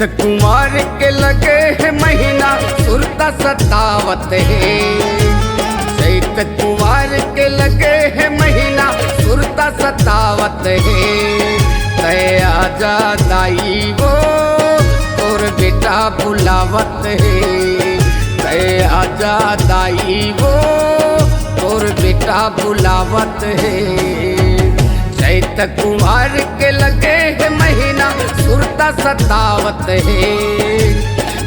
कुमार के लगे है महीना सुरता सतावत है। चैत कुमार के लगे है महीना सुरता सतावत है। तय आजा दाई वो और बेटा बुलावत है। तय आजा दाई वो और बेटा बुलावत है। चैत कुमार के लगे है महीना सुरता सतावत है।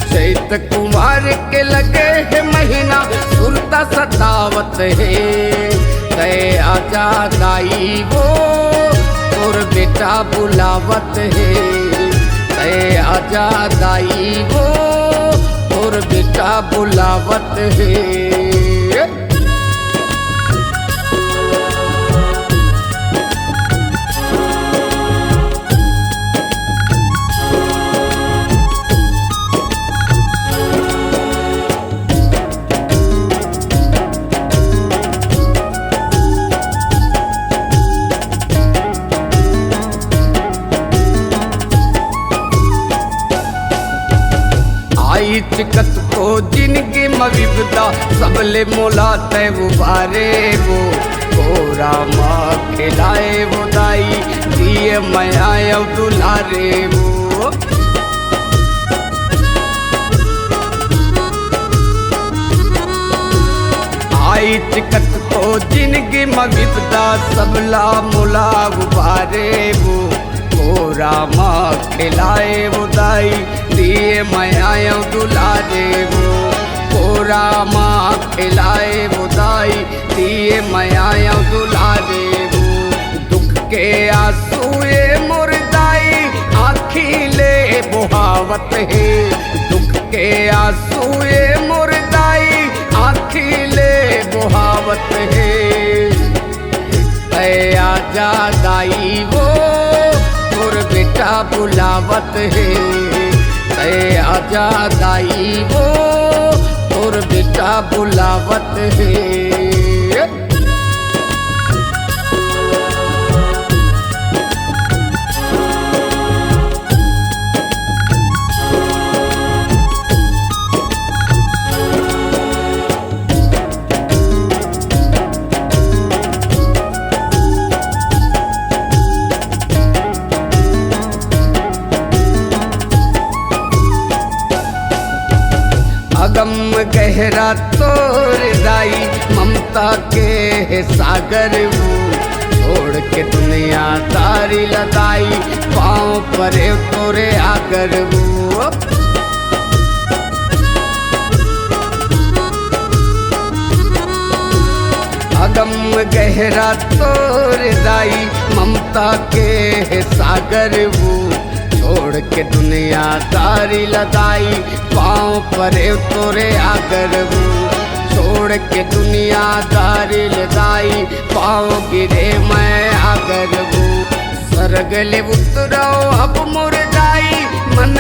चैत कुमार के लगे है महीना सुरता सतावत है। तय आजा दाई वो और बेटा बुलावत है। तय आजा दाई वो और बेटा बुलावत है। आई चिकत को जिनकी मविबदा सबले मोला तय वो बारे वो गोरा माँ खिलाए वो दाई दिए मैं आया दुलारे वो। आई चिकत को जिनकी मविबदा सबला मोला वो बारे वो गोरा माँ खिलाए वो दाई दिए मैं आया दुलारे वो। गोरा माँ खिलाए वो दाई दिए मैं आया दुलारे वो। दुख के आंसू ये मुर्दाई आँखी ले बुहावत है। दुख के आंसू ये मुर्दाई आँखी ले बुहावत है। तय आजा दाई वो और बेटा बुलावत है। तय आजा दाई वो और बेटा बुलावत है। अगम गहरा तोर दाई ममता के है सागर वो। छोड़ के दुनिया तारी लदाई पाँव परे तोरे आगर वो। अगम गहरा तोर दाई ममता के है सागर वो। छोड़ के दुनिया तारी लदाई पाँव परे तोरे आगर वो। छोड़ के दुनिया तारी लदाई पाँव गिरे मैं आगर वो। सरगले उतरो अब मुर्दाई मन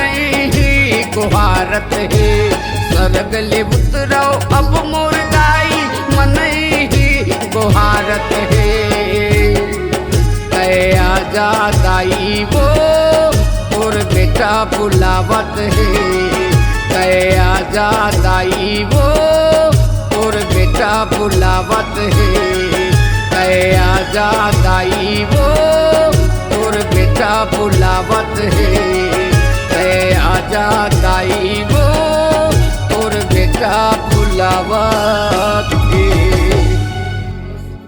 ही गुहारत है। सरगले उतरो अब मुर्दाई मन ही गुहारत है। तय आजा दाई वो और बेटा बुलावत है। तय आजा दाई वो और बेटा बुलावत है। तय आजा दाई वो और बेटा बुलावत है। तय आजा दाई